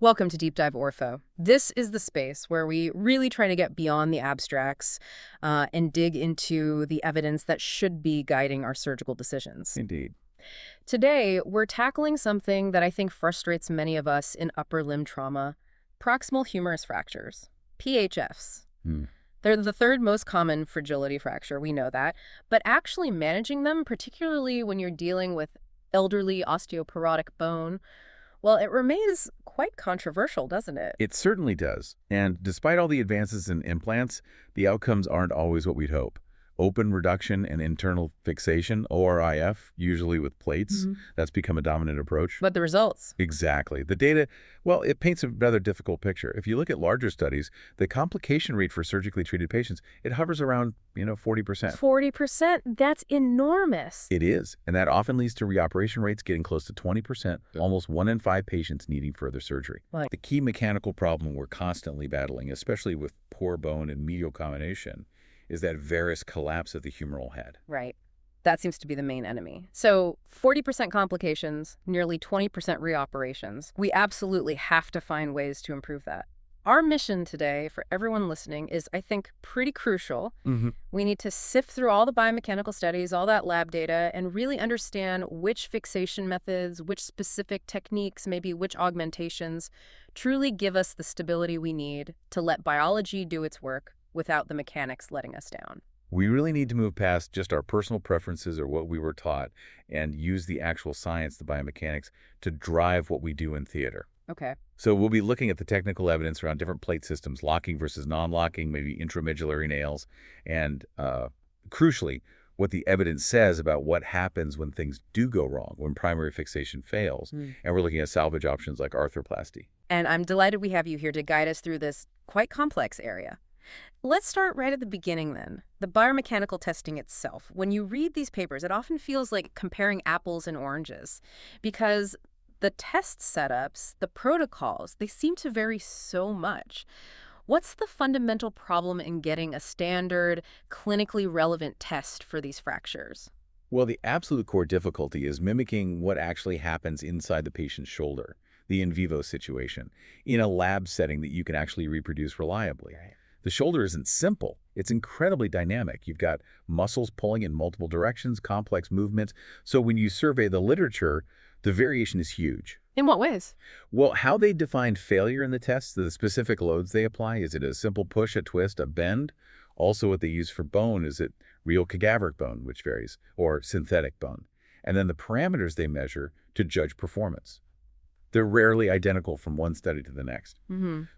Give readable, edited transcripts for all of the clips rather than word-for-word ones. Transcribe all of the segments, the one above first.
Welcome to Deep Dive Ortho. This is the space where we really try to get beyond the abstracts and dig into the evidence that should be guiding our surgical decisions. Indeed. Today, we're tackling something that I think frustrates many of us in upper limb trauma: proximal humerus fractures, PHFs. They're the third most common fragility fracture, we know that, but actually managing them, particularly when you're dealing with elderly osteoporotic bone, well, it remains quite controversial, doesn't it? It certainly does. And despite all the advances in implants, the outcomes aren't always what we'd hope. Open reduction and internal fixation, ORIF, usually with plates, that's become a dominant approach. But the results? Exactly. The data, well, it paints a rather difficult picture. If you look at larger studies, the complication rate for surgically treated patients, it hovers around, 40%. 40%? That's enormous. It is. And that often leads to reoperation rates getting close to 20%, almost 1 in 5 patients needing further surgery. Right. The key mechanical problem we're constantly battling, especially with poor bone and medial combination, is that varus collapse of the humeral head. Right. That seems to be the main enemy. So 40% complications, nearly 20% reoperations. We absolutely have to find ways to improve that. Our mission today for everyone listening is, I think, pretty crucial. We need to sift through all the biomechanical studies, all that lab data, and really understand which fixation methods, which specific techniques, maybe which augmentations truly give us the stability we need to let biology do its work without the mechanics letting us down. We really need to move past just our personal preferences or what we were taught and use the actual science, the biomechanics, to drive what we do in theater. Okay. So we'll be looking at the technical evidence around different plate systems, locking versus non-locking, maybe intramedullary nails, and crucially, what the evidence says about what happens when things do go wrong, when primary fixation fails. And we're looking at salvage options like arthroplasty. And I'm delighted we have you here to guide us through this quite complex area. Let's start right at the beginning then. The biomechanical testing itself. When you read these papers, it often feels like comparing apples and oranges because the test setups, the protocols, they seem to vary so much. What's the fundamental problem in getting a standard, clinically relevant test for these fractures? Well, the absolute core difficulty is mimicking what actually happens inside the patient's shoulder, the in vivo situation, in a lab setting that you can actually reproduce reliably. The shoulder isn't simple. It's incredibly dynamic. You've got muscles pulling in multiple directions, complex movements. So when you survey the literature, the variation is huge. In what ways? Well, how they define failure in the tests, the specific loads they apply, is it a simple push, a twist, a bend? Also what they use for bone, is it real cadaveric bone, which varies, or synthetic bone? And then the parameters they measure to judge performance. They're rarely identical from one study to the next.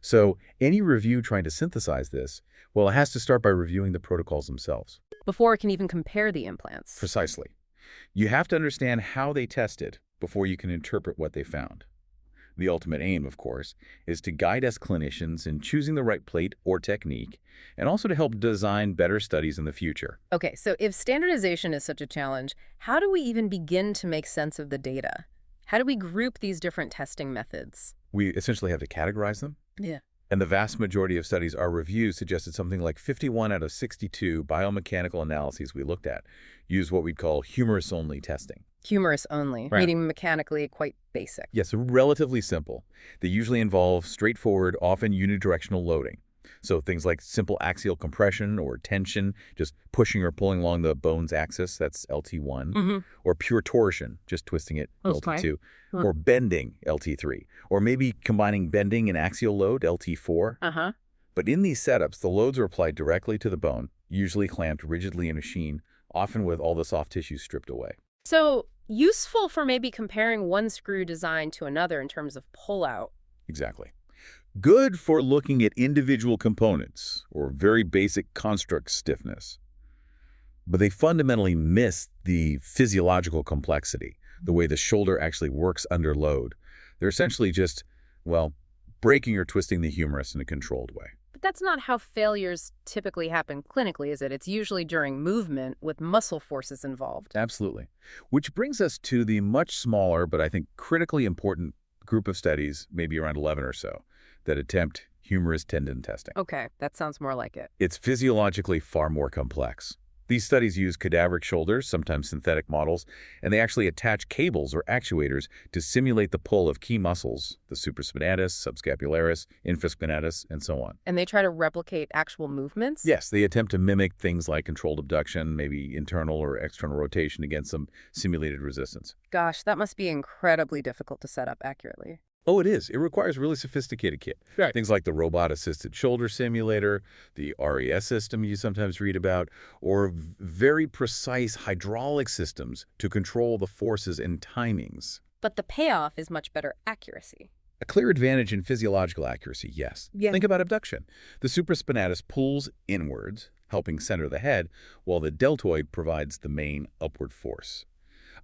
So any review trying to synthesize this, well, it has to start by reviewing the protocols themselves. Before it can even compare the implants. Precisely. You have to understand how they tested before you can interpret what they found. The ultimate aim, of course, is to guide us clinicians in choosing the right plate or technique, and also to help design better studies in the future. Okay, so if standardization is such a challenge, how do we even begin to make sense of the data? How do we group these different testing methods? We essentially have to categorize them. Yeah. And the vast majority of studies, our reviews suggested something like 51 out of 62 biomechanical analyses we looked at use what we'd call humerus-only testing. Humerus only, Right. meaning mechanically quite basic. Yes, relatively simple. They usually involve straightforward, often unidirectional loading. So things like simple axial compression or tension, just pushing or pulling along the bone's axis, that's LT1, or pure torsion, just twisting it, LT2, or bending, LT3, or maybe combining bending and axial load, LT4. But in these setups, the loads are applied directly to the bone, usually clamped rigidly in a machine, often with all the soft tissue stripped away. So useful for maybe comparing one screw design to another in terms of pullout. Exactly. Good for looking at individual components or very basic construct stiffness. But they fundamentally miss the physiological complexity, the way the shoulder actually works under load. They're essentially just, well, breaking or twisting the humerus in a controlled way. But that's not how failures typically happen clinically, is it? It's usually during movement with muscle forces involved. Absolutely. Which brings us to the much smaller, but I think critically important group of studies, maybe around 11 or so, that attempt humerus tendon testing. Okay, that sounds more like it. It's physiologically far more complex. These studies use cadaveric shoulders, sometimes synthetic models, and they actually attach cables or actuators to simulate the pull of key muscles, the supraspinatus, subscapularis, infraspinatus, and so on. And they try to replicate actual movements? Yes, they attempt to mimic things like controlled abduction, maybe internal or external rotation against some simulated resistance. Gosh, that must be incredibly difficult to set up accurately. Oh, it is. It requires really sophisticated kit. Right. Things like the robot-assisted shoulder simulator, the RES system you sometimes read about, or very precise hydraulic systems to control the forces and timings. But the payoff is much better accuracy. A clear advantage in physiological accuracy, yes. Yeah. Think about abduction. The supraspinatus pulls inwards, helping center the head, while the deltoid provides the main upward force.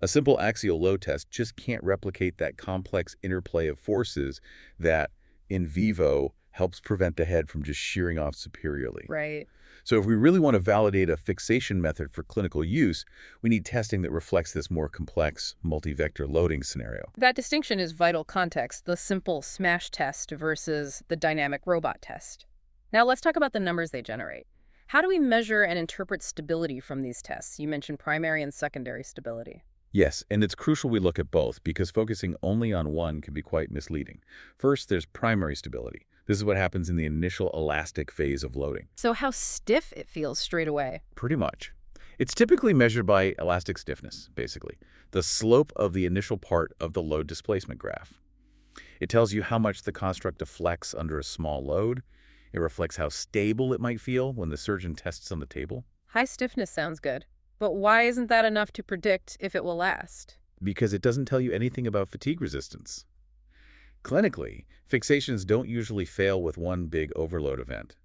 A simple axial load test just can't replicate that complex interplay of forces that, in vivo, helps prevent the head from just shearing off superiorly. Right. So if we really want to validate a fixation method for clinical use, we need testing that reflects this more complex, multi-vector loading scenario. That distinction is vital context, the simple smash test versus the dynamic robot test. Now let's talk about the numbers they generate. How do we measure and interpret stability from these tests? You mentioned primary and secondary stability. Yes, and it's crucial we look at both because focusing only on one can be quite misleading. First, there's primary stability. This is what happens in the initial elastic phase of loading. So how stiff it feels straight away. Pretty much. It's typically measured by elastic stiffness, basically, the slope of the initial part of the load displacement graph. It tells you how much the construct deflects under a small load. It reflects how stable it might feel when the surgeon tests on the table. High stiffness sounds good. But why isn't that enough to predict if it will last? Because it doesn't tell you anything about fatigue resistance. Clinically, fixations don't usually fail with one big overload event.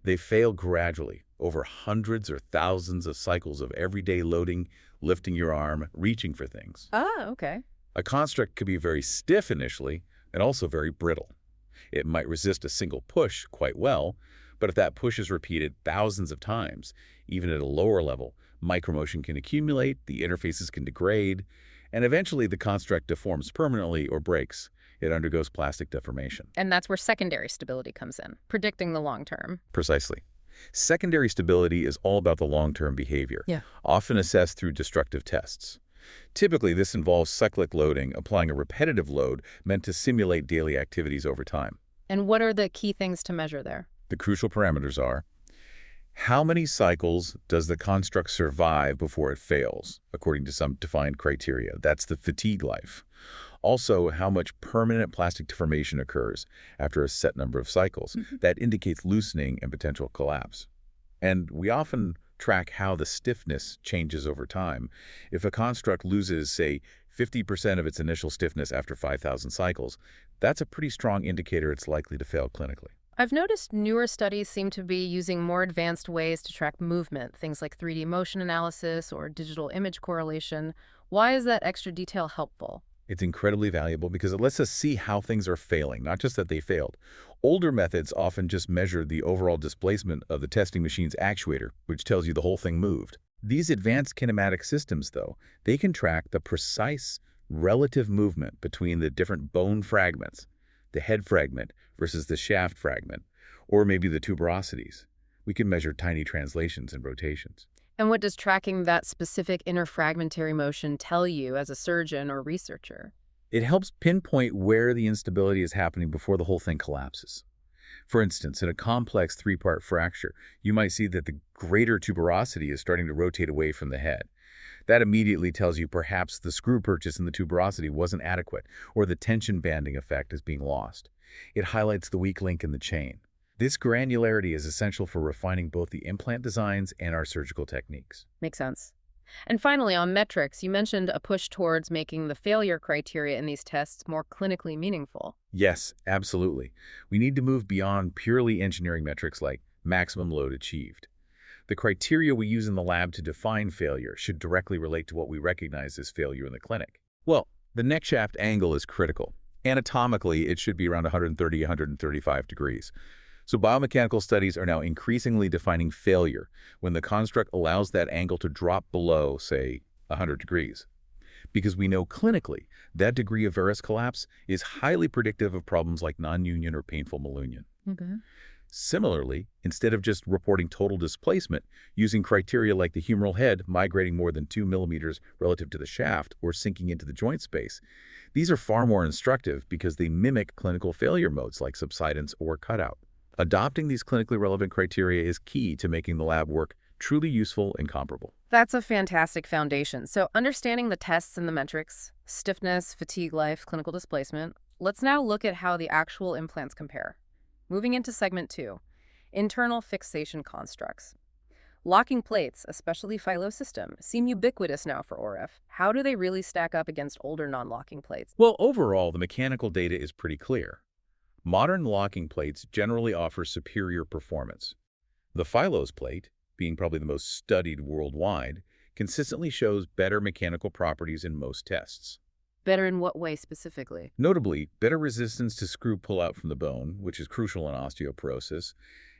They fail gradually, over hundreds or thousands of cycles of everyday loading, lifting your arm, reaching for things. Ah, okay. A construct could be very stiff initially and also very brittle. It might resist a single push quite well, but if that push is repeated thousands of times, even at a lower level, micromotion can accumulate, the interfaces can degrade, and eventually the construct deforms permanently or breaks. It undergoes plastic deformation. And that's where secondary stability comes in, predicting the long term. Precisely. Secondary stability is all about the long-term behavior, often assessed through destructive tests. Typically, this involves cyclic loading, applying a repetitive load meant to simulate daily activities over time. And what are the key things to measure there? The crucial parameters are: how many cycles does the construct survive before it fails, according to some defined criteria? That's the fatigue life. Also, how much permanent plastic deformation occurs after a set number of cycles. That indicates loosening and potential collapse. And we often track how the stiffness changes over time. If a construct loses, say, 50% of its initial stiffness after 5,000 cycles, that's a pretty strong indicator it's likely to fail clinically. I've noticed newer studies seem to be using more advanced ways to track movement, things like 3D motion analysis or digital image correlation. Why is that extra detail helpful? It's incredibly valuable because it lets us see how things are failing, not just that they failed. Older methods often just measure the overall displacement of the testing machine's actuator, which tells you the whole thing moved. These advanced kinematic systems, though, they can track the precise relative movement between the different bone fragments, the head fragment versus the shaft fragment, or maybe the tuberosities. We can measure tiny translations and rotations. And what does tracking that specific interfragmentary motion tell you as a surgeon or researcher? It helps pinpoint where the instability is happening before the whole thing collapses. For instance, in a complex three-part fracture, you might see that the greater tuberosity is starting to rotate away from the head. That immediately tells you perhaps the screw purchase in the tuberosity wasn't adequate, or the tension banding effect is being lost. It highlights the weak link in the chain. This granularity is essential for refining both the implant designs and our surgical techniques. Makes sense. And finally, on metrics, you mentioned a push towards making the failure criteria in these tests more clinically meaningful. Yes, absolutely. We need to move beyond purely engineering metrics like maximum load achieved. The criteria we use in the lab to define failure should directly relate to what we recognize as failure in the clinic. Well, the neck shaft angle is critical. Anatomically, it should be around 130, 135 degrees. So biomechanical studies are now increasingly defining failure when the construct allows that angle to drop below, say, 100 degrees. Because we know clinically that degree of varus collapse is highly predictive of problems like non-union or painful malunion. Okay. Similarly, instead of just reporting total displacement, using criteria like the humeral head migrating more than 2 millimeters relative to the shaft or sinking into the joint space, these are far more instructive because they mimic clinical failure modes like subsidence or cutout. Adopting these clinically relevant criteria is key to making the lab work truly useful and comparable. That's a fantastic foundation. So understanding the tests and the metrics, stiffness, fatigue life, clinical displacement, let's now look at how the actual implants compare. Moving into segment 2, internal fixation constructs. Locking plates, especially phylosystem, seem ubiquitous now for ORF. How do they really stack up against older non-locking plates? Well, overall, the mechanical data is pretty clear. Modern locking plates generally offer superior performance. The Phylos plate, being probably the most studied worldwide, consistently shows better mechanical properties in most tests. Better in what way specifically? Notably, better resistance to screw pullout from the bone, which is crucial in osteoporosis,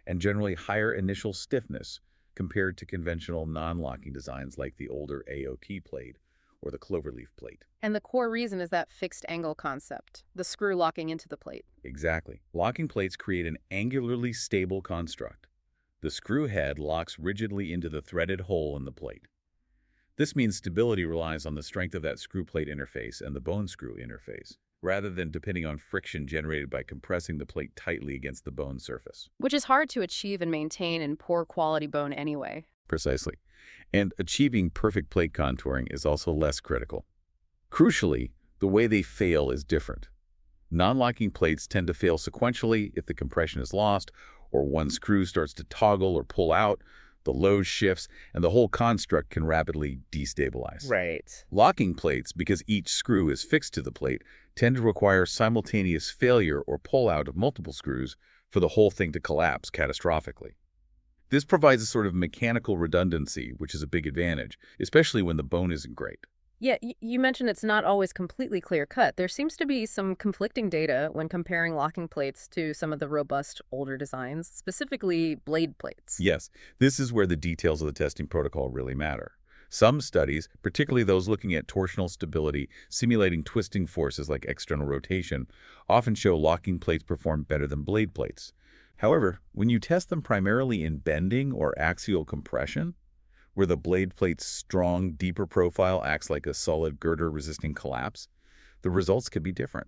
and generally higher initial stiffness compared to conventional non-locking designs like the older AOT plate or the cloverleaf plate. And the core reason is that fixed angle concept, the screw locking into the plate. Exactly. Locking plates create an angularly stable construct. The screw head locks rigidly into the threaded hole in the plate. This means stability relies on the strength of that screw plate interface and the bone screw interface, rather than depending on friction generated by compressing the plate tightly against the bone surface. Which is hard to achieve and maintain in poor quality bone anyway. Precisely. And achieving perfect plate contouring is also less critical. Crucially, the way they fail is different. Non-locking plates tend to fail sequentially if the compression is lost, or one screw starts to toggle or pull out, the load shifts, and the whole construct can rapidly destabilize. Right. Locking plates, because each screw is fixed to the plate, tend to require simultaneous failure or pull-out of multiple screws for the whole thing to collapse catastrophically. This provides a sort of mechanical redundancy, which is a big advantage, especially when the bone isn't great. Yeah, you mentioned it's not always completely clear-cut. There seems to be some conflicting data when comparing locking plates to some of the robust older designs, specifically blade plates. Yes, this is where the details of the testing protocol really matter. Some studies, particularly those looking at torsional stability, simulating twisting forces like external rotation, often show locking plates perform better than blade plates. However, when you test them primarily in bending or axial compression, where the blade plate's strong, deeper profile acts like a solid girder-resisting collapse, the results could be different.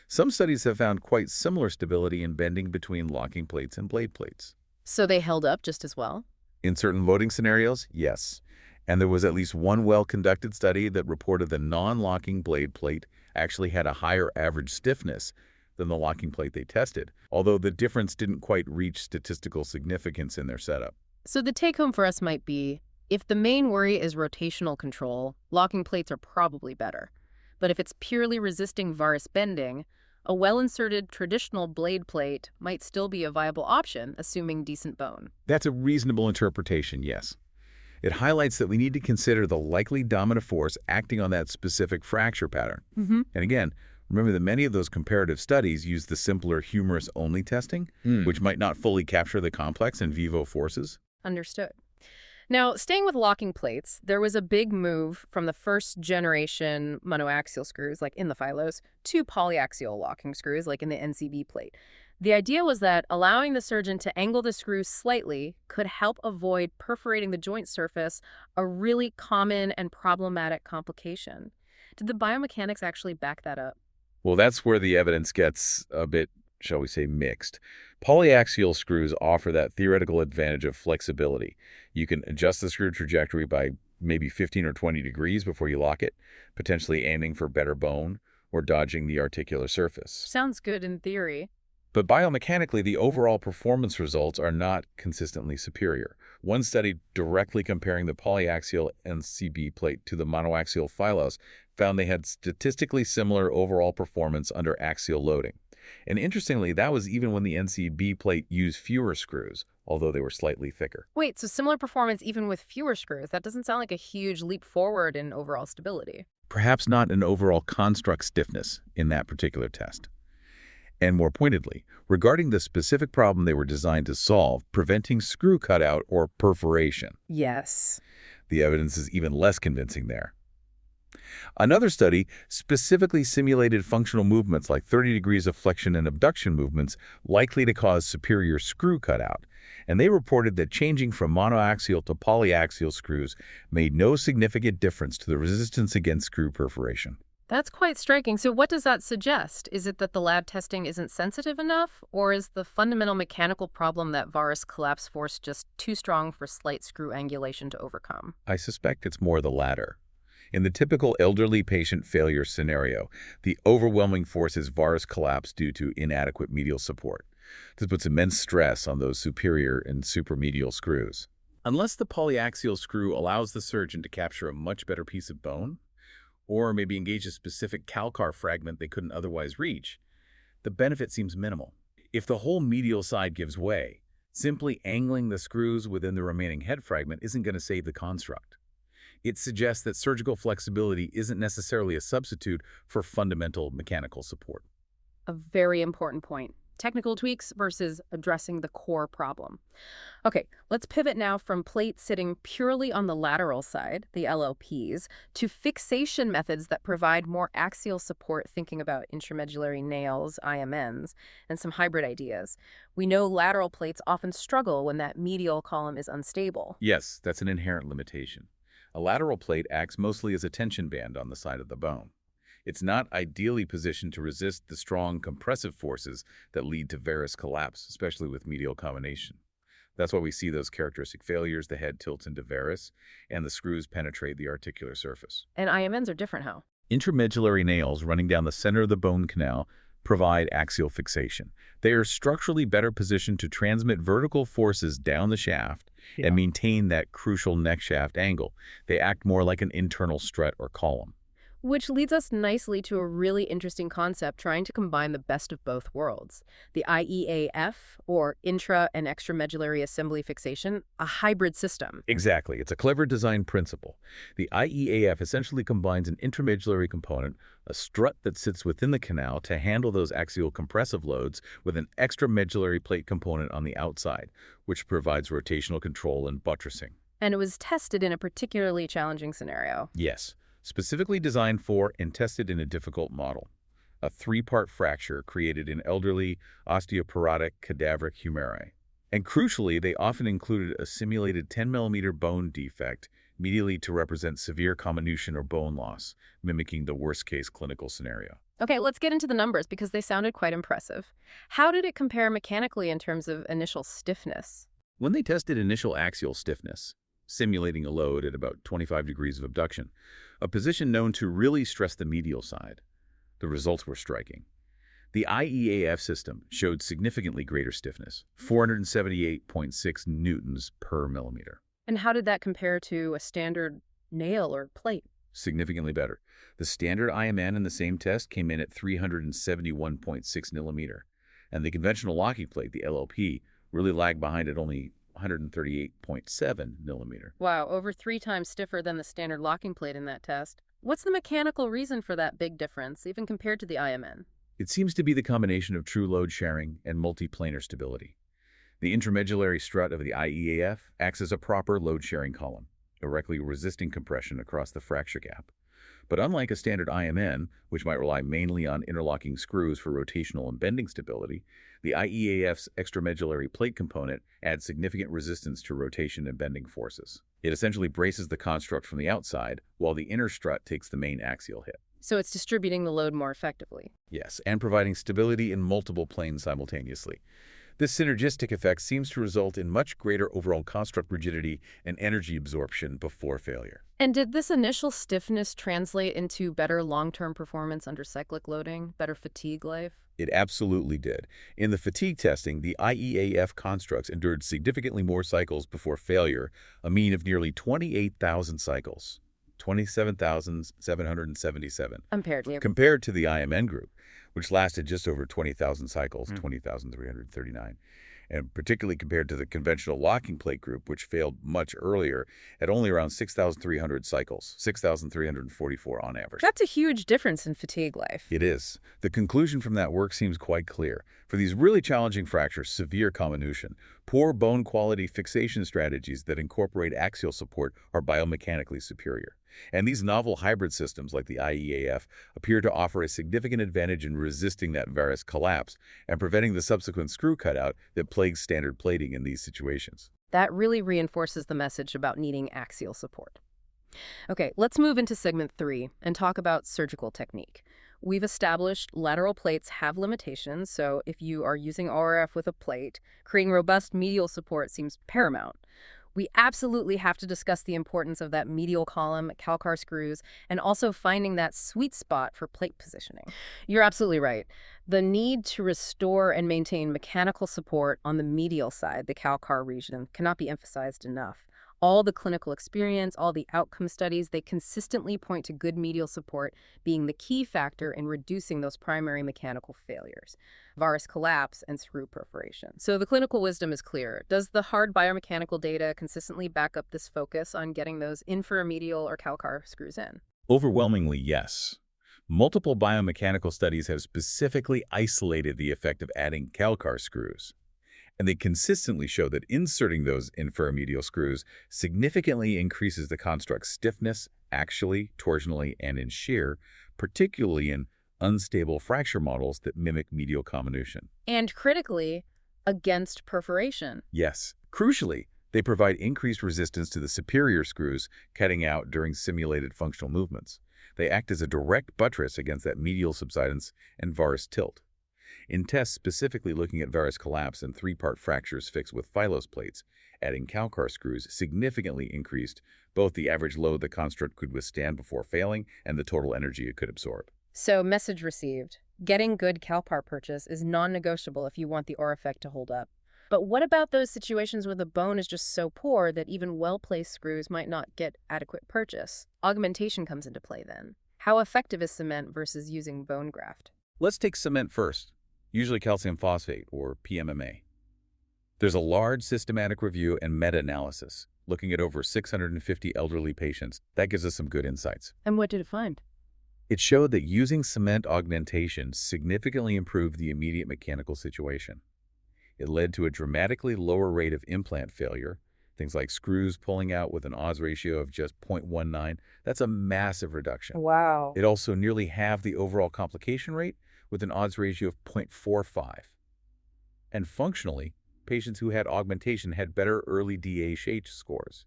Some studies have found quite similar stability in bending between locking plates and blade plates. So they held up just as well? In certain loading scenarios, yes. And there was at least one well-conducted study that reported the non-locking blade plate actually had a higher average stiffness than the locking plate they tested, although the difference didn't quite reach statistical significance in their setup. So the take-home for us might be, if the main worry is rotational control, locking plates are probably better. But if it's purely resisting varus bending, a well-inserted traditional blade plate might still be a viable option, assuming decent bone. That's a reasonable interpretation, yes. It highlights that we need to consider the likely dominant force acting on that specific fracture pattern. And again, remember that many of those comparative studies use the simpler humerus-only testing, which might not fully capture the complex in vivo forces. Understood. Now, staying with locking plates, there was a big move from the first generation monoaxial screws, like in the Phylos, to polyaxial locking screws, like in the NCB plate. The idea was that allowing the surgeon to angle the screws slightly could help avoid perforating the joint surface, a really common and problematic complication. Did the biomechanics actually back that up? Well, that's where the evidence gets a bit, shall we say, mixed. Polyaxial screws offer that theoretical advantage of flexibility. You can adjust the screw trajectory by maybe 15 or 20 degrees before you lock it, potentially aiming for better bone or dodging the articular surface. Sounds good in theory. But biomechanically, the overall performance results are not consistently superior. One study directly comparing the polyaxial NCB plate to the monoaxial Phylos found they had statistically similar overall performance under axial loading. And interestingly, that was even when the NCB plate used fewer screws, although they were slightly thicker. Wait, so similar performance even with fewer screws? That doesn't sound like a huge leap forward in overall stability. Perhaps not in overall construct stiffness in that particular test. And more pointedly, regarding the specific problem they were designed to solve, preventing screw cutout or perforation. Yes. The evidence is even less convincing there. Another study specifically simulated functional movements like 30 degrees of flexion and abduction movements likely to cause superior screw cutout. And they reported that changing from monoaxial to polyaxial screws made no significant difference to the resistance against screw perforation. That's quite striking. So what does that suggest? Is it that the lab testing isn't sensitive enough, or is the fundamental mechanical problem that varus collapse force just too strong for slight screw angulation to overcome? I suspect it's more the latter. In the typical elderly patient failure scenario, the overwhelming force is varus collapse due to inadequate medial support. This puts immense stress on those superior and supramedial screws. Unless the polyaxial screw allows the surgeon to capture a much better piece of bone, or maybe engage a specific calcar fragment they couldn't otherwise reach, the benefit seems minimal. If the whole medial side gives way, simply angling the screws within the remaining head fragment isn't going to save the construct. It suggests that surgical flexibility isn't necessarily a substitute for fundamental mechanical support. A very important point. Technical tweaks versus addressing the core problem. Okay, let's pivot now from plates sitting purely on the lateral side, the LLPs, to fixation methods that provide more axial support, thinking about intramedullary nails, IMNs, and some hybrid ideas. We know lateral plates often struggle when that medial column is unstable. Yes, that's an inherent limitation. A lateral plate acts mostly as a tension band on the side of the bone. It's not ideally positioned to resist the strong compressive forces that lead to varus collapse, especially with medial combination. That's why we see those characteristic failures, the head tilts into varus, and the screws penetrate the articular surface. And IMNs are different how? Intramedullary nails running down the center of the bone canal provide axial fixation. They are structurally better positioned to transmit vertical forces down the shaft and maintain that crucial neck shaft angle. They act more like an internal strut or column. Which leads us nicely to a really interesting concept trying to combine the best of both worlds. The IEAF, or intra and extramedullary assembly fixation, a hybrid system. Exactly. It's a clever design principle. The IEAF essentially combines an intramedullary component, a strut that sits within the canal to handle those axial compressive loads, with an extramedullary plate component on the outside, which provides rotational control and buttressing. And it was tested in a particularly challenging scenario. Yes. Specifically designed for and tested in a difficult model, a three-part fracture created in elderly osteoporotic cadaveric humeri. And crucially, they often included a simulated 10 mm bone defect medially to represent severe comminution or bone loss, mimicking the worst-case clinical scenario. Okay, let's get into the numbers because they sounded quite impressive. How did it compare mechanically in terms of initial stiffness? When they tested initial axial stiffness, simulating a load at about 25 degrees of abduction, a position known to really stress the medial side, the results were striking. The IEAF system showed significantly greater stiffness, 478.6 newtons per millimeter. And how did that compare to a standard nail or plate? Significantly better. The standard IMN in the same test came in at 371.6 millimeter, and the conventional locking plate, the LLP, really lagged behind at only 138.7 millimeter. Wow, over 3 times stiffer than the standard locking plate in that test. What's the mechanical reason for that big difference, even compared to the IMN? It seems to be the combination of true load sharing and multiplanar stability. The intramedullary strut of the IEAF acts as a proper load-sharing column, directly resisting compression across the fracture gap. But unlike a standard IMN, which might rely mainly on interlocking screws for rotational and bending stability, the IEAF's extramedullary plate component adds significant resistance to rotation and bending forces. It essentially braces the construct from the outside, while the inner strut takes the main axial hit. So it's distributing the load more effectively. Yes, and providing stability in multiple planes simultaneously. This synergistic effect seems to result in much greater overall construct rigidity and energy absorption before failure. And did this initial stiffness translate into better long-term performance under cyclic loading, better fatigue life? It absolutely did. In the fatigue testing, the IEAF constructs endured significantly more cycles before failure, a mean of nearly 28,000 cycles, 27,777, compared to the IMN group, which lasted just over 20,000 cycles, 20,339, and particularly compared to the conventional locking plate group, which failed much earlier at only around 6,300 cycles, 6,344 on average. That's a huge difference in fatigue life. It is. The conclusion from that work seems quite clear. For these really challenging fractures, severe comminution, poor bone quality fixation strategies that incorporate axial support are biomechanically superior. And these novel hybrid systems, like the IEAF, appear to offer a significant advantage in resisting that varus collapse and preventing the subsequent screw cutout that plagues standard plating in these situations. That really reinforces the message about needing axial support. Okay, let's move into segment 3 and talk about surgical technique. We've established lateral plates have limitations, so if you are using RF with a plate, creating robust medial support seems paramount. We absolutely have to discuss the importance of that medial column, calcar screws, and also finding that sweet spot for plate positioning. You're absolutely right. The need to restore and maintain mechanical support on the medial side, the calcar region, cannot be emphasized enough. All the clinical experience, all the outcome studies, they consistently point to good medial support being the key factor in reducing those primary mechanical failures, varus collapse and screw perforation. So the clinical wisdom is clear. Does the hard biomechanical data consistently back up this focus on getting those inframedial or calcar screws in? Overwhelmingly, yes. Multiple biomechanical studies have specifically isolated the effect of adding calcar screws. And they consistently show that inserting those inframedial screws significantly increases the construct's stiffness, axially, torsionally, and in shear, particularly in unstable fracture models that mimic medial comminution. And critically, against perforation. Yes. Crucially, they provide increased resistance to the superior screws cutting out during simulated functional movements. They act as a direct buttress against that medial subsidence and varus tilt. In tests specifically looking at varus collapse and three-part fractures fixed with phylos plates, adding calcar screws significantly increased both the average load the construct could withstand before failing and the total energy it could absorb. So, message received. Getting good calcar purchase is non-negotiable if you want the OR effect to hold up. But what about those situations where the bone is just so poor that even well-placed screws might not get adequate purchase? Augmentation comes into play then. How effective is cement versus using bone graft? Let's take cement first, usually calcium phosphate, or PMMA. There's a large systematic review and meta-analysis looking at over 650 elderly patients. That gives us some good insights. And what did it find? It showed that using cement augmentation significantly improved the immediate mechanical situation. It led to a dramatically lower rate of implant failure, things like screws pulling out with an odds ratio of just 0.19. That's a massive reduction. Wow. It also nearly halved the overall complication rate with an odds ratio of 0.45. And functionally, patients who had augmentation had better early DHH scores.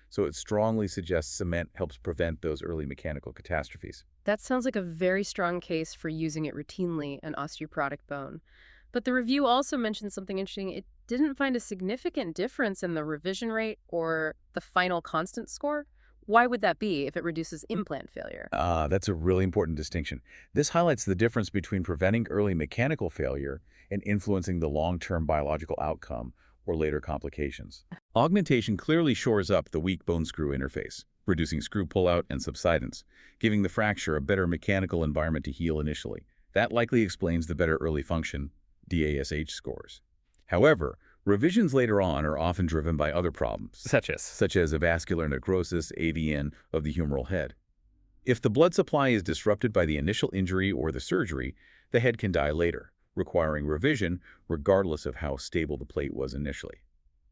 So it strongly suggests cement helps prevent those early mechanical catastrophes. That sounds like a very strong case for using it routinely in osteoporotic bone. But the review also mentioned something interesting. It didn't find a significant difference in the revision rate or the final constant score. Why would that be if it reduces implant failure? That's a really important distinction. This highlights the difference between preventing early mechanical failure and influencing the long-term biological outcome or later complications. Augmentation clearly shores up the weak bone-screw interface, reducing screw pullout and subsidence, giving the fracture a better mechanical environment to heal initially. That likely explains the better early function DASH scores. However, revisions later on are often driven by other problems, such as a vascular necrosis, AVN, of the humeral head. If the blood supply is disrupted by the initial injury or the surgery, the head can die later, requiring revision regardless of how stable the plate was initially.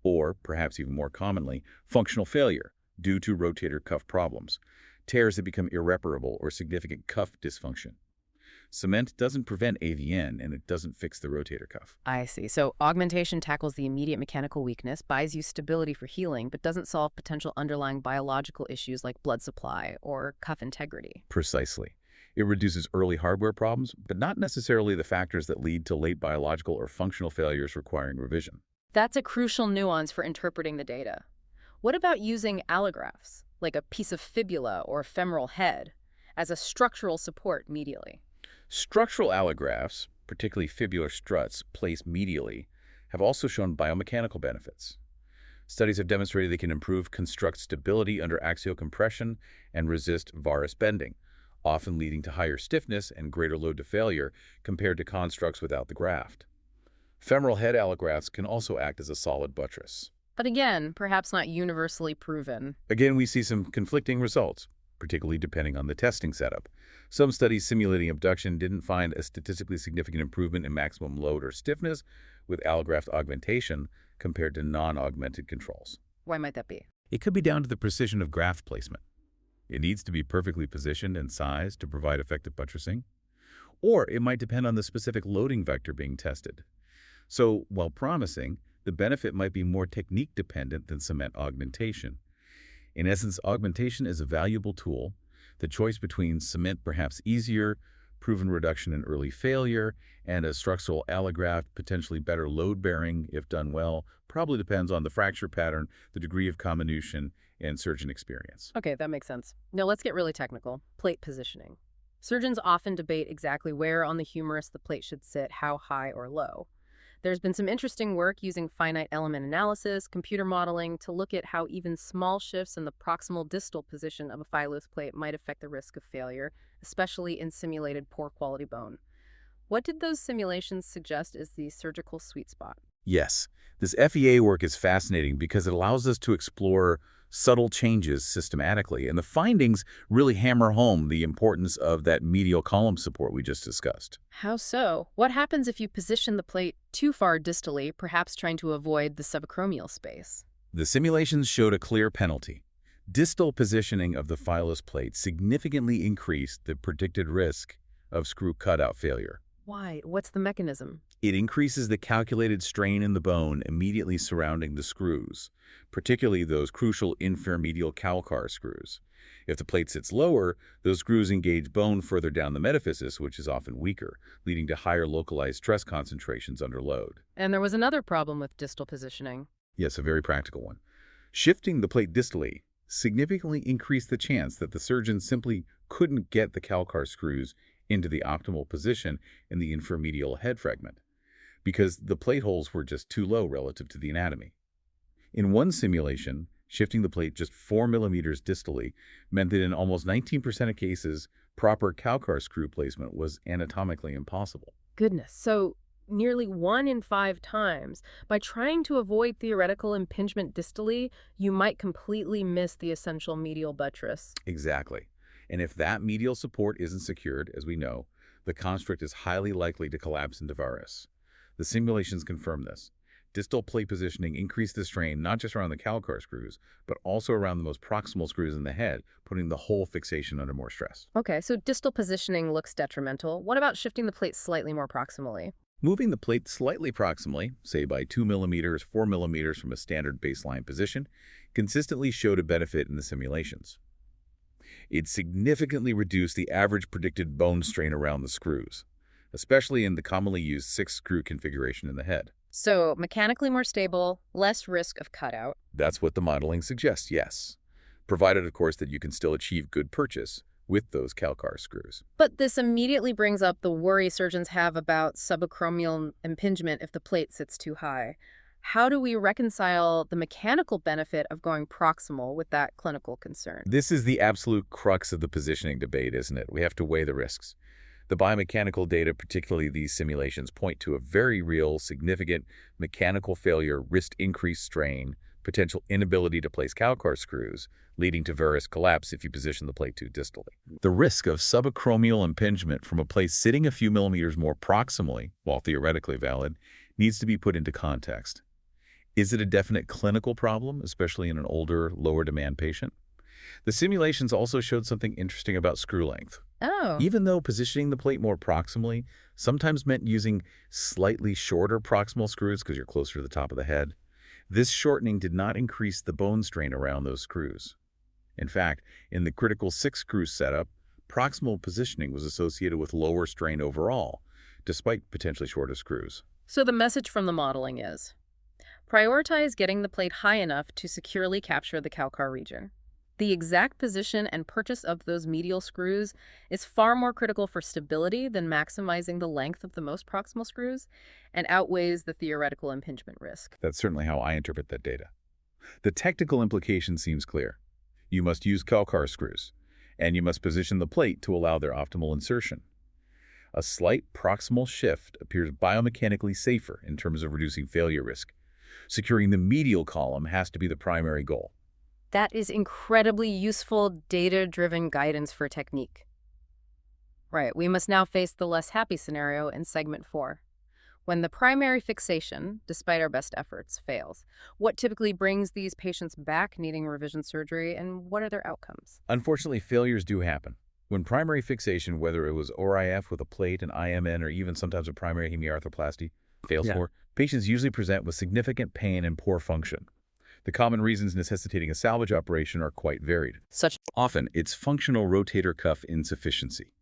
Or, perhaps even more commonly, functional failure due to rotator cuff problems, tears that become irreparable or significant cuff dysfunction. Cement doesn't prevent AVN, and it doesn't fix the rotator cuff. I see. So augmentation tackles the immediate mechanical weakness, buys you stability for healing, but doesn't solve potential underlying biological issues like blood supply or cuff integrity. Precisely. It reduces early hardware problems, but not necessarily the factors that lead to late biological or functional failures requiring revision. That's a crucial nuance for interpreting the data. What about using allografts, like a piece of fibula or femoral head, as a structural support medially? Structural allografts, particularly fibular struts placed medially, have also shown biomechanical benefits. Studies have demonstrated they can improve construct stability under axial compression and resist varus bending, often leading to higher stiffness and greater load to failure compared to constructs without the graft. Femoral head allografts can also act as a solid buttress. But again, perhaps not universally proven. Again, we see some conflicting results, particularly depending on the testing setup. Some studies simulating abduction didn't find a statistically significant improvement in maximum load or stiffness with allograft augmentation compared to non-augmented controls. Why might that be? It could be down to the precision of graft placement. It needs to be perfectly positioned and sized to provide effective buttressing, or it might depend on the specific loading vector being tested. So, while promising, the benefit might be more technique dependent than cement augmentation. In essence, augmentation is a valuable tool. The choice between cement perhaps easier, proven reduction in early failure, and a structural allograft potentially better load bearing if done well probably depends on the fracture pattern, the degree of comminution, and surgeon experience. Okay, that makes sense. Now let's get really technical. Plate positioning. Surgeons often debate exactly where on the humerus the plate should sit, how high or low. There's been some interesting work using finite element analysis, computer modeling, to look at how even small shifts in the proximal distal position of a phyllos plate might affect the risk of failure, especially in simulated poor quality bone. What did those simulations suggest is the surgical sweet spot? Yes, this FEA work is fascinating because it allows us to explore subtle changes systematically, and the findings really hammer home the importance of that medial column support we just discussed. How so? What happens if you position the plate too far distally, perhaps trying to avoid the subacromial space? The simulations showed a clear penalty. Distal positioning of the phyllos plate significantly increased the predicted risk of screw cutout failure. Why? What's the mechanism? It increases the calculated strain in the bone immediately surrounding the screws, particularly those crucial inframedial calcar screws. If the plate sits lower, those screws engage bone further down the metaphysis, which is often weaker, leading to higher localized stress concentrations under load. And there was another problem with distal positioning. Yes, a very practical one. Shifting the plate distally significantly increased the chance that the surgeon simply couldn't get the calcar screws into the optimal position in the inframedial head fragment, because the plate holes were just too low relative to the anatomy. In one simulation, shifting the plate just 4 millimeters distally meant that in almost 19% of cases, proper calcar screw placement was anatomically impossible. Goodness. So nearly 1 in 5 times, by trying to avoid theoretical impingement distally, you might completely miss the essential medial buttress. Exactly. And if that medial support isn't secured, as we know, the construct is highly likely to collapse into varus. The simulations confirm this. Distal plate positioning increased the strain not just around the calcar screws, but also around the most proximal screws in the head, putting the whole fixation under more stress. Okay, so distal positioning looks detrimental. What about shifting the plate slightly more proximally? Moving the plate slightly proximally, say by 2 millimeters, 4 millimeters from a standard baseline position, consistently showed a benefit in the simulations. It significantly reduced the average predicted bone strain around the screws, especially in the commonly used 6-screw configuration in the head. So mechanically more stable, less risk of cutout. That's what the modeling suggests, yes. Provided, of course, that you can still achieve good purchase with those calcar screws. But this immediately brings up the worry surgeons have about subacromial impingement if the plate sits too high. How do we reconcile the mechanical benefit of going proximal with that clinical concern? This is the absolute crux of the positioning debate, isn't it? We have to weigh the risks. The biomechanical data, particularly these simulations, point to a very real, significant mechanical failure, wrist increased strain, potential inability to place calcar screws, leading to varus collapse if you position the plate too distally. The risk of subacromial impingement from a plate sitting a few millimeters more proximally, while theoretically valid, needs to be put into context. Is it a definite clinical problem, especially in an older, lower demand patient? The simulations also showed something interesting about screw length. Oh. Even though positioning the plate more proximally sometimes meant using slightly shorter proximal screws because you're closer to the top of the head, this shortening did not increase the bone strain around those screws. In fact, in the critical 6-screw setup, proximal positioning was associated with lower strain overall, despite potentially shorter screws. So the message from the modeling is, prioritize getting the plate high enough to securely capture the calcar region. The exact position and purchase of those medial screws is far more critical for stability than maximizing the length of the most proximal screws, and outweighs the theoretical impingement risk. That's certainly how I interpret that data. The technical implication seems clear. You must use calcar screws, and you must position the plate to allow their optimal insertion. A slight proximal shift appears biomechanically safer in terms of reducing failure risk. Securing the medial column has to be the primary goal. That is incredibly useful, data-driven guidance for technique. Right, we must now face the less happy scenario in segment 4. When the primary fixation, despite our best efforts, fails, what typically brings these patients back needing revision surgery, and what are their outcomes? Unfortunately, failures do happen. When primary fixation, whether it was ORIF with a plate, an IMN, or even sometimes a primary hemiarthroplasty, fails Yeah. for, patients usually present with significant pain and poor function. The common reasons necessitating a salvage operation are quite varied. Such Often, it's functional rotator cuff insufficiency.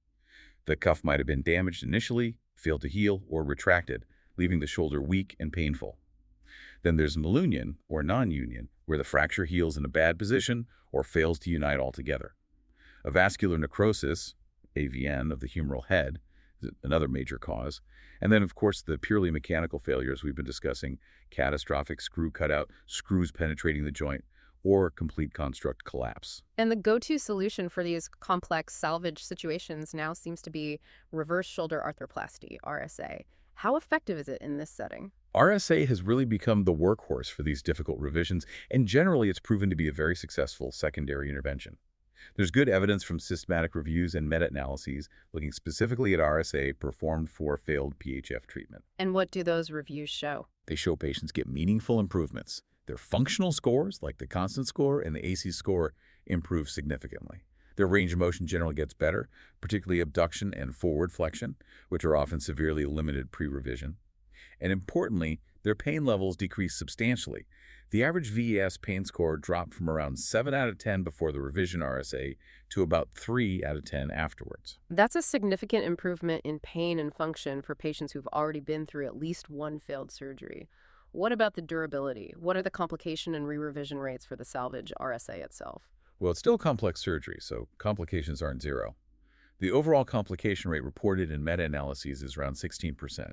The cuff might have been damaged initially, failed to heal, or retracted, leaving the shoulder weak and painful. Then there's malunion, or non-union, where the fracture heals in a bad position or fails to unite altogether. A vascular necrosis, AVN, of the humeral head is another major cause. And then, of course, the purely mechanical failures we've been discussing, catastrophic screw cutout, screws penetrating the joint, or complete construct collapse. And the go-to solution for these complex salvage situations now seems to be reverse shoulder arthroplasty, RSA. How effective is it in this setting? RSA has really become the workhorse for these difficult revisions, and generally it's proven to be a very successful secondary intervention. There's good evidence from systematic reviews and meta-analyses looking specifically at RSA performed for failed PHF treatment. And what do those reviews show? They show patients get meaningful improvements. Their functional scores, like the constant score and the AC score, improve significantly. Their range of motion generally gets better, particularly abduction and forward flexion, which are often severely limited pre-revision. And importantly, their pain levels decrease substantially. The average VES pain score dropped from around 7 out of 10 before the revision RSA to about 3 out of 10 afterwards. That's a significant improvement in pain and function for patients who've already been through at least one failed surgery. What about the durability? What are the complication and re-revision rates for the salvage RSA itself? Well, it's still complex surgery, so complications aren't zero. The overall complication rate reported in meta-analyses is around 16%.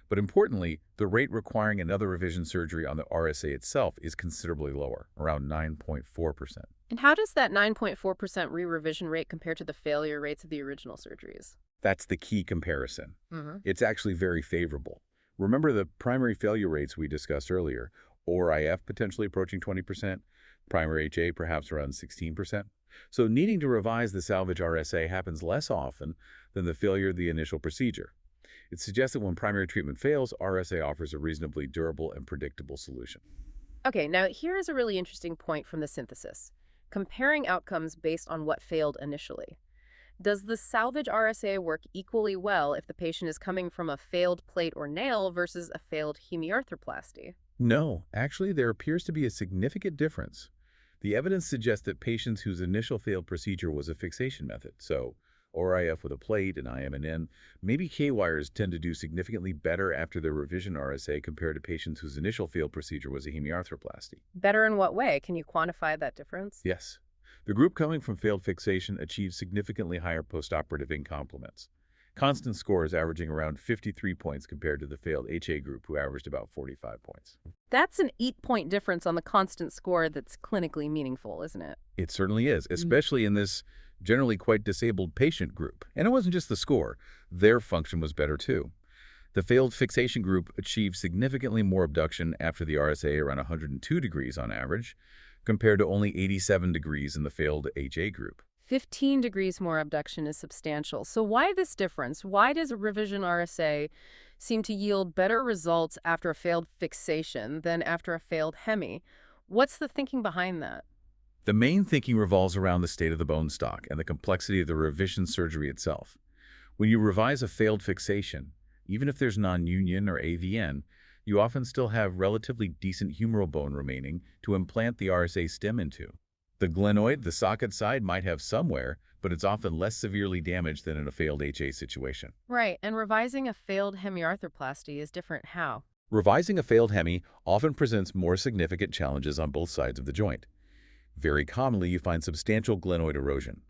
But importantly, the rate requiring another revision surgery on the RSA itself is considerably lower, around 9.4%. And how does that 9.4% re-revision rate compare to the failure rates of the original surgeries? That's the key comparison. Mm-hmm. It's actually very favorable. Remember the primary failure rates we discussed earlier, ORIF potentially approaching 20%, primary HA perhaps around 16%. So needing to revise the salvage RSA happens less often than the failure of the initial procedure. It suggests that when primary treatment fails, RSA offers a reasonably durable and predictable solution. Okay, now here is a really interesting point from the synthesis. Comparing outcomes based on what failed initially. Does the salvage RSA work equally well if the patient is coming from a failed plate or nail versus a failed hemiarthroplasty? No, actually, there appears to be a significant difference. The evidence suggests that patients whose initial failed procedure was a fixation method, so ORIF with a plate and IM&N, maybe K-wires tend to do significantly better after their revision RSA compared to patients whose initial failed procedure was a hemiarthroplasty. Better in what way? Can you quantify that difference? Yes. The group coming from failed fixation achieved significantly higher postoperative incompliments. Constant scores averaging around 53 points compared to the failed HA group, who averaged about 45 points. That's an 8-point difference on the constant score that's clinically meaningful, isn't it? It certainly is, especially in this generally quite disabled patient group. And it wasn't just the score. Their function was better too. The failed fixation group achieved significantly more abduction after the RSA, around 102 degrees on average, compared to only 87 degrees in the failed HA group. 15 degrees more abduction is substantial. So why this difference? Why does a revision RSA seem to yield better results after a failed fixation than after a failed hemi? What's the thinking behind that? The main thinking revolves around the state of the bone stock and the complexity of the revision surgery itself. When you revise a failed fixation, even if there's non-union or AVN, you often still have relatively decent humeral bone remaining to implant the RSA stem into. The glenoid, the socket side, might have some wear, but it's often less severely damaged than in a failed HA situation. Right, and revising a failed hemiarthroplasty is different how? Revising a failed hemi often presents more significant challenges on both sides of the joint. Very commonly, you find substantial glenoid erosion.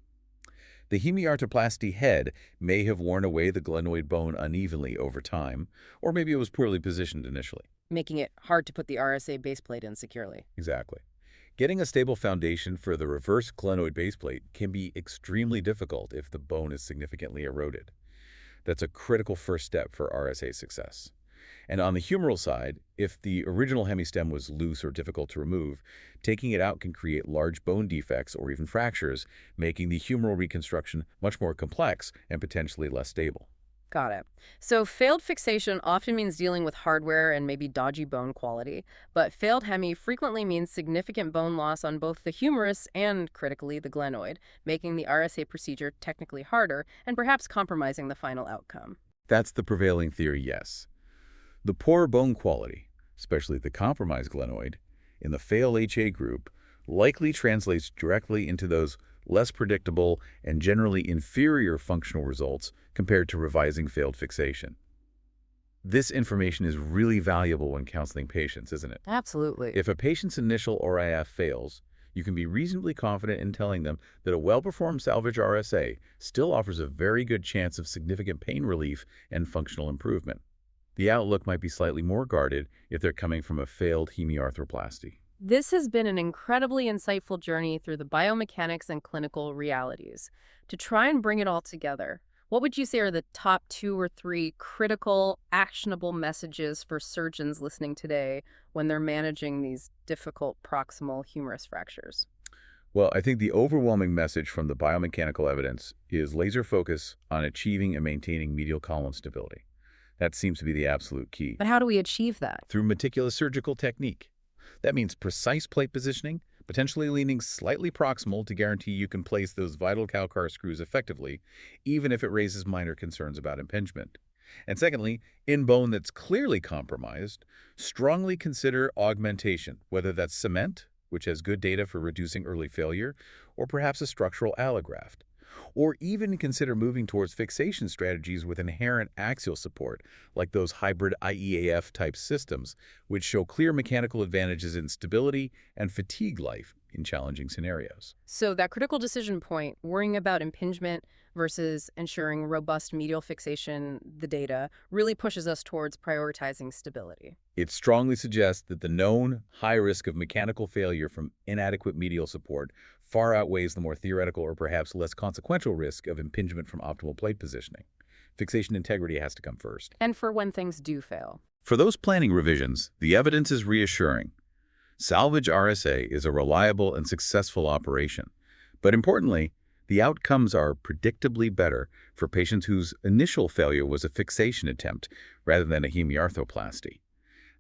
The hemiarthroplasty head may have worn away the glenoid bone unevenly over time, or maybe it was poorly positioned initially. Making it hard to put the RSA baseplate in securely. Exactly. Getting a stable foundation for the reverse glenoid baseplate can be extremely difficult if the bone is significantly eroded. That's a critical first step for RSA success. And on the humeral side, if the original hemistem was loose or difficult to remove, taking it out can create large bone defects or even fractures, making the humeral reconstruction much more complex and potentially less stable. Got it. So failed fixation often means dealing with hardware and maybe dodgy bone quality, but failed hemi frequently means significant bone loss on both the humerus and, critically, the glenoid, making the RSA procedure technically harder and perhaps compromising the final outcome. That's the prevailing theory, yes. The poor bone quality, especially the compromised glenoid, in the fail HA group likely translates directly into those less predictable and generally inferior functional results compared to revising failed fixation. This information is really valuable when counseling patients, isn't it? Absolutely. If a patient's initial RIF fails, you can be reasonably confident in telling them that a well-performed salvage RSA still offers a very good chance of significant pain relief and functional improvement. The outlook might be slightly more guarded if they're coming from a failed hemiarthroplasty. This has been an incredibly insightful journey through the biomechanics and clinical realities. To try and bring it all together, what would you say are the top 2 or 3 critical, actionable messages for surgeons listening today when they're managing these difficult proximal humerus fractures? Well, I think the overwhelming message from the biomechanical evidence is laser focus on achieving and maintaining medial column stability. That seems to be the absolute key. But how do we achieve that? Through meticulous surgical technique. That means precise plate positioning, potentially leaning slightly proximal to guarantee you can place those vital Calcar screws effectively, even if it raises minor concerns about impingement. And secondly, in bone that's clearly compromised, strongly consider augmentation, whether that's cement, which has good data for reducing early failure, or perhaps a structural allograft. Or even consider moving towards fixation strategies with inherent axial support, like those hybrid IEAF-type systems, which show clear mechanical advantages in stability and fatigue life in challenging scenarios. So that critical decision point, worrying about impingement versus ensuring robust medial fixation, the data, really pushes us towards prioritizing stability. It strongly suggests that the known high risk of mechanical failure from inadequate medial support far outweighs the more theoretical or perhaps less consequential risk of impingement from optimal plate positioning. Fixation integrity has to come first. And for when things do fail. For those planning revisions, the evidence is reassuring. Salvage RSA is a reliable and successful operation. But importantly, the outcomes are predictably better for patients whose initial failure was a fixation attempt rather than a hemiarthroplasty.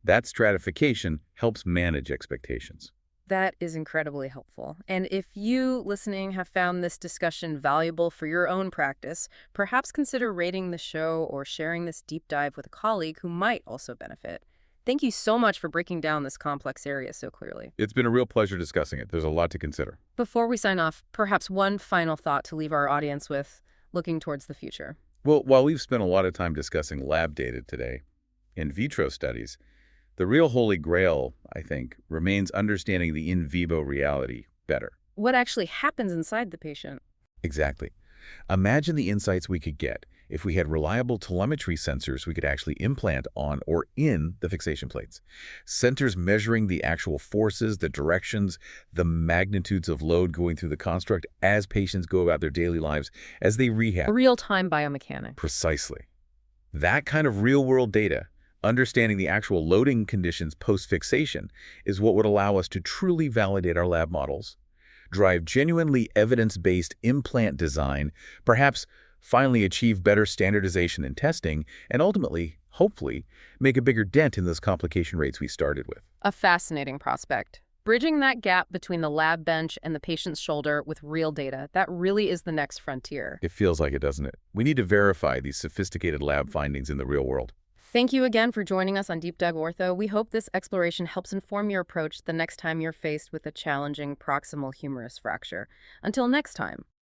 That stratification helps manage expectations. That is incredibly helpful. And if you, listening, have found this discussion valuable for your own practice, perhaps consider rating the show or sharing this deep dive with a colleague who might also benefit. Thank you so much for breaking down this complex area so clearly. It's been a real pleasure discussing it. There's a lot to consider. Before we sign off, perhaps one final thought to leave our audience with, looking towards the future. Well, while we've spent a lot of time discussing lab data today, in vitro studies, the real holy grail, I think, remains understanding the in vivo reality better. What actually happens inside the patient? Exactly. Imagine the insights we could get if we had reliable telemetry sensors we could actually implant on or in the fixation plates. Sensors measuring the actual forces, the directions, the magnitudes of load going through the construct as patients go about their daily lives, as they rehab. Real-time biomechanics. Precisely. That kind of real-world data, understanding the actual loading conditions post-fixation, is what would allow us to truly validate our lab models, drive genuinely evidence-based implant design, perhaps finally achieve better standardization in testing, and ultimately, hopefully, make a bigger dent in those complication rates we started with. A fascinating prospect. Bridging that gap between the lab bench and the patient's shoulder with real data, that really is the next frontier. It feels like it, doesn't it? We need to verify these sophisticated lab findings in the real world. Thank you again for joining us on Deep Dive Ortho. We hope this exploration helps inform your approach the next time you're faced with a challenging proximal humerus fracture. Until next time.